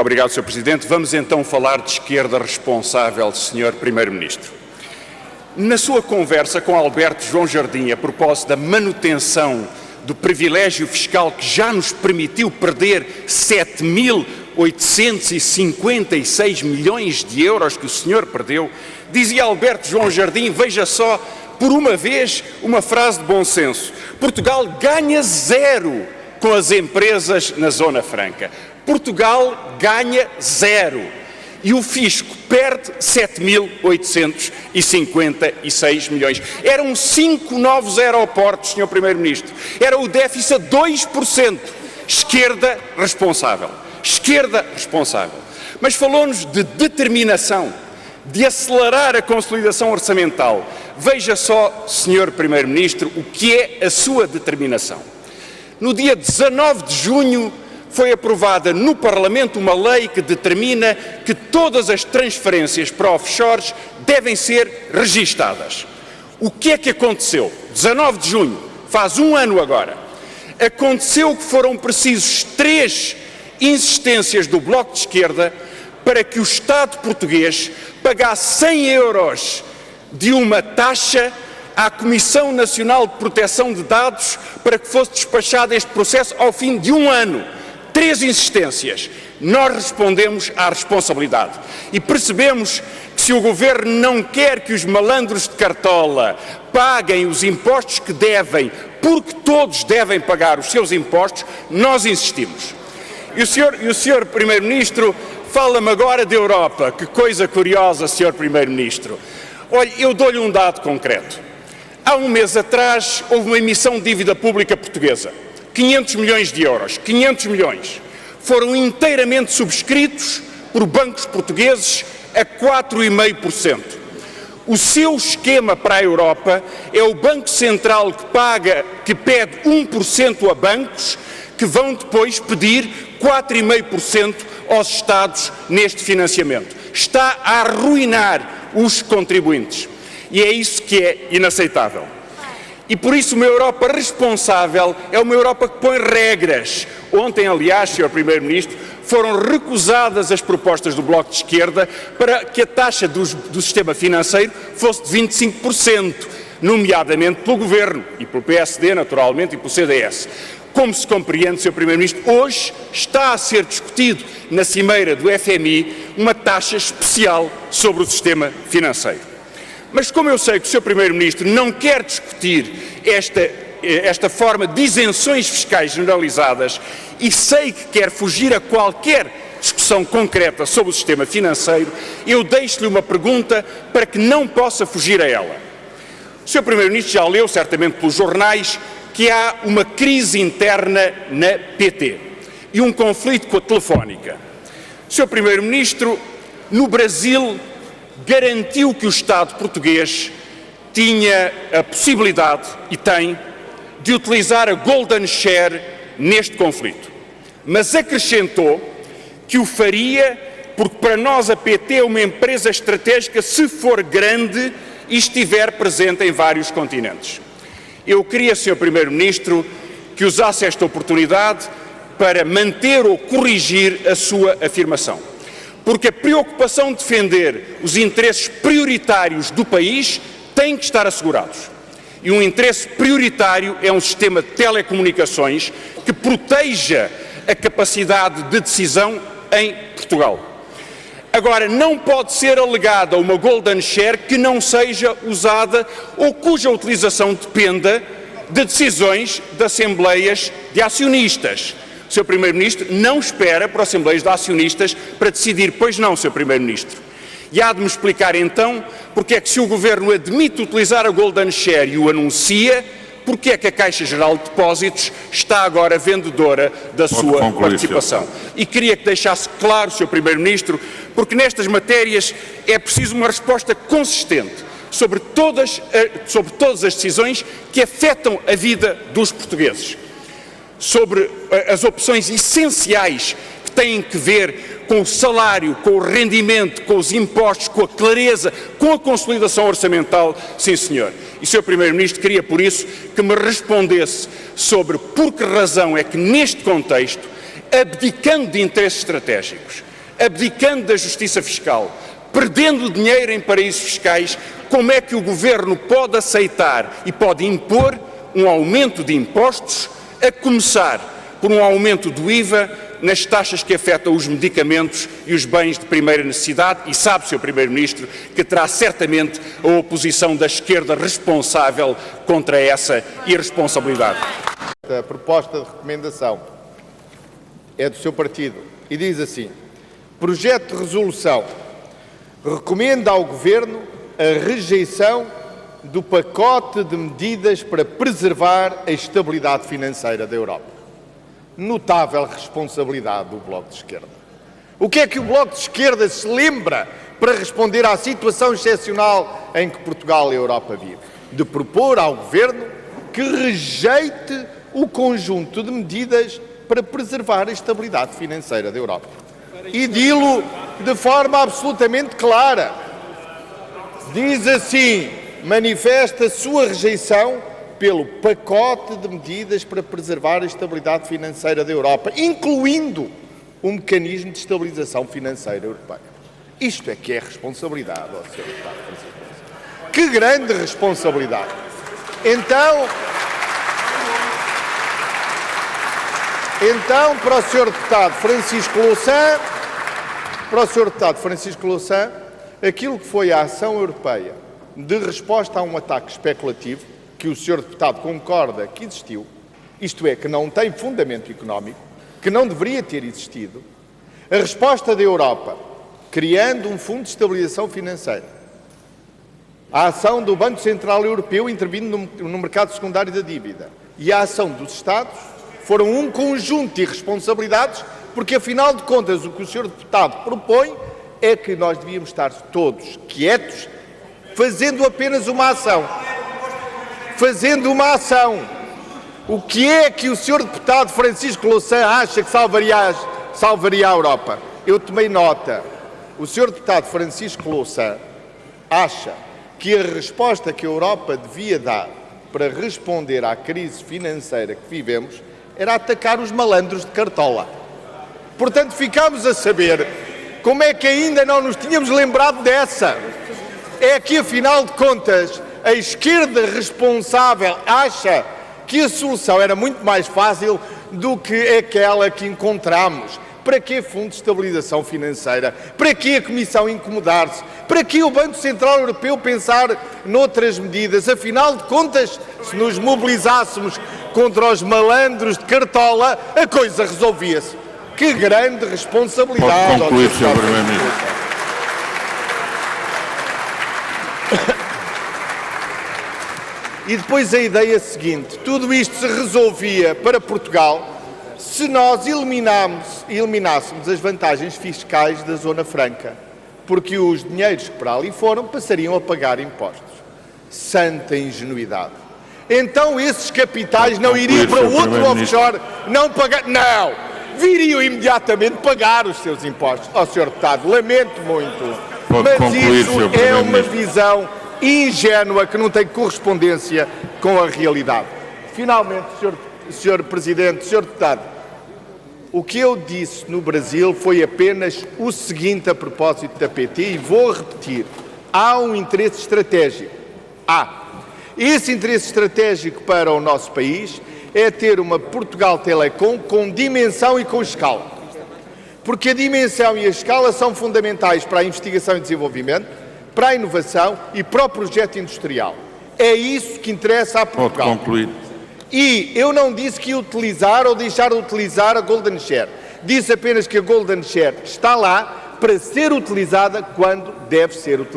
Obrigado, Sr. Presidente. Vamos então falar de esquerda responsável, Sr. Primeiro-Ministro. Na sua conversa com Alberto João Jardim a propósito da manutenção do privilégio fiscal que já nos permitiu perder 7.856 milhões de euros que o senhor perdeu, dizia Alberto João Jardim, veja só, por uma vez, uma frase de bom senso: Portugal ganha zero com as empresas na Zona Franca. Portugal ganha zero e o fisco perde 7.856 milhões. Eram 5 novos aeroportos, Sr. Primeiro-Ministro. Era o déficit a 2%. Esquerda responsável. Esquerda responsável. Mas falou-nos de determinação, de acelerar a consolidação orçamental. Veja só, Sr. Primeiro-Ministro, o que é a sua determinação. No dia 19 de junho, foi aprovada no Parlamento uma lei que determina que todas as transferências para offshores devem ser registadas. O que é que aconteceu? 19 de junho, faz um ano agora. Aconteceu que foram precisos 3 insistências do Bloco de Esquerda para que o Estado português pagasse 100 euros de uma taxa à Comissão Nacional de Proteção de Dados para que fosse despachado este processo ao fim de um ano. 3 insistências. Nós respondemos à responsabilidade e percebemos que se o Governo não quer que os malandros de cartola paguem os impostos que devem, porque todos devem pagar os seus impostos, nós insistimos. E o Sr. Primeiro-Ministro fala-me agora da Europa. Que coisa curiosa, Sr. Primeiro-Ministro. Olha, eu dou-lhe um dado concreto. Há um mês atrás houve uma emissão de dívida pública portuguesa. 500 milhões de euros, 500 milhões, foram inteiramente subscritos por bancos portugueses a 4,5%. O seu esquema para a Europa é o Banco Central que pede 1% a bancos que vão depois pedir 4,5% aos Estados neste financiamento. Está a arruinar os contribuintes e é isso que é inaceitável. E por isso uma Europa responsável é uma Europa que põe regras. Ontem, aliás, Sr. Primeiro-Ministro, foram recusadas as propostas do Bloco de Esquerda para que a taxa do sistema financeiro fosse de 25%, nomeadamente pelo Governo e pelo PSD, naturalmente, e pelo CDS. Como se compreende, Sr. Primeiro-Ministro, hoje está a ser discutido na cimeira do FMI uma taxa especial sobre o sistema financeiro. Mas como eu sei que o Sr. Primeiro-Ministro não quer discutir esta forma de isenções fiscais generalizadas e sei que quer fugir a qualquer discussão concreta sobre o sistema financeiro, eu deixo-lhe uma pergunta para que não possa fugir a ela. O Sr. Primeiro-Ministro já leu, certamente pelos jornais, que há uma crise interna na PT e um conflito com a Telefónica. O Sr. Primeiro-Ministro, no Brasil, garantiu que o Estado português tinha a possibilidade, e tem, de utilizar a Golden Share neste conflito. Mas acrescentou que o faria porque para nós a PT é uma empresa estratégica se for grande e estiver presente em vários continentes. Eu queria, Sr. Primeiro-Ministro, que usasse esta oportunidade para manter ou corrigir a sua afirmação. Porque a preocupação de defender os interesses prioritários do país tem que estar assegurados. E um interesse prioritário é um sistema de telecomunicações que proteja a capacidade de decisão em Portugal. Agora, não pode ser alegada uma Golden Share que não seja usada ou cuja utilização dependa de decisões de assembleias de acionistas. O Sr. Primeiro-Ministro não espera por assembleias de acionistas para decidir, pois não, Sr. Primeiro-Ministro. E há de me explicar então porque é que se o Governo admite utilizar a Golden Share e o anuncia, porque é que a Caixa Geral de Depósitos está agora vendedora da sua participação. E queria que deixasse claro, Sr. Primeiro-Ministro, porque nestas matérias é preciso uma resposta consistente sobre todas as decisões que afetam a vida dos portugueses. Sobre as opções essenciais que têm que ver com o salário, com o rendimento, com os impostos, com a clareza, com a consolidação orçamental, sim senhor. E, Sr. Primeiro-Ministro, queria por isso que me respondesse sobre por que razão é que neste contexto, abdicando de interesses estratégicos, abdicando da justiça fiscal, perdendo dinheiro em paraísos fiscais, como é que o Governo pode aceitar e pode impor um aumento de impostos, a começar por um aumento do IVA nas taxas que afetam os medicamentos e os bens de primeira necessidade, e sabe, Sr. Primeiro-Ministro, que terá certamente a oposição da esquerda responsável contra essa irresponsabilidade. A proposta de recomendação é do seu partido e diz assim: projeto de resolução recomenda ao Governo a rejeição do pacote de medidas para preservar a estabilidade financeira da Europa. Notável responsabilidade do Bloco de Esquerda. O que é que o Bloco de Esquerda se lembra para responder à situação excepcional em que Portugal e a Europa vivem? De propor ao Governo que rejeite o conjunto de medidas para preservar a estabilidade financeira da Europa. E dilo de forma absolutamente clara. Diz assim: manifesta a sua rejeição pelo pacote de medidas para preservar a estabilidade financeira da Europa, incluindo o mecanismo de estabilização financeira europeia. Isto é que é responsabilidade, ó Sr. Deputado Francisco Louçã. Que grande responsabilidade! Então, para o Sr. Deputado Francisco Louçã, aquilo que foi a ação europeia de resposta a um ataque especulativo, que o Sr. Deputado concorda que existiu, isto é, que não tem fundamento económico, que não deveria ter existido, a resposta da Europa, criando um fundo de estabilização financeira, a ação do Banco Central Europeu intervindo no mercado secundário da dívida e a ação dos Estados foram um conjunto de irresponsabilidades, porque, afinal de contas, o que o Sr. Deputado propõe é que nós devíamos estar todos quietos, fazendo apenas uma ação. O que é que o Sr. Deputado Francisco Louçã acha que salvaria a Europa? Eu tomei nota. O Sr. Deputado Francisco Louçã acha que a resposta que a Europa devia dar para responder à crise financeira que vivemos era atacar os malandros de cartola. Portanto, ficámos a saber como é que ainda não nos tínhamos lembrado dessa. É que, afinal de contas, a esquerda responsável acha que a solução era muito mais fácil do que aquela que encontramos. Para que Fundo de Estabilização Financeira? Para que a Comissão incomodar-se? Para que o Banco Central Europeu pensar noutras medidas? Afinal de contas, se nos mobilizássemos contra os malandros de cartola, a coisa resolvia-se. Que grande responsabilidade! Pode concluir, Sr. Primeiro-Ministro. E depois a ideia seguinte: tudo isto se resolvia para Portugal se nós eliminássemos as vantagens fiscais da Zona Franca, porque os dinheiros que para ali foram passariam a pagar impostos. Santa ingenuidade. Então esses capitais não iriam para outro offshore, não, viriam imediatamente pagar os seus impostos. Ó, Sr. Deputado, lamento muito, mas isso é uma visão ingênua que não tem correspondência com a realidade. Finalmente, Sr. Presidente, Sr. Deputado, o que eu disse no Brasil foi apenas o seguinte a propósito da PT, e vou repetir: há um interesse estratégico. Esse interesse estratégico para o nosso país é ter uma Portugal Telecom com dimensão e com escala. Porque a dimensão e a escala são fundamentais para a investigação e desenvolvimento, para a inovação e para o projeto industrial. É isso que interessa a Portugal. Pode concluir. E eu não disse que ia utilizar ou deixar de utilizar a Golden Share. Disse apenas que a Golden Share está lá para ser utilizada quando deve ser utilizada.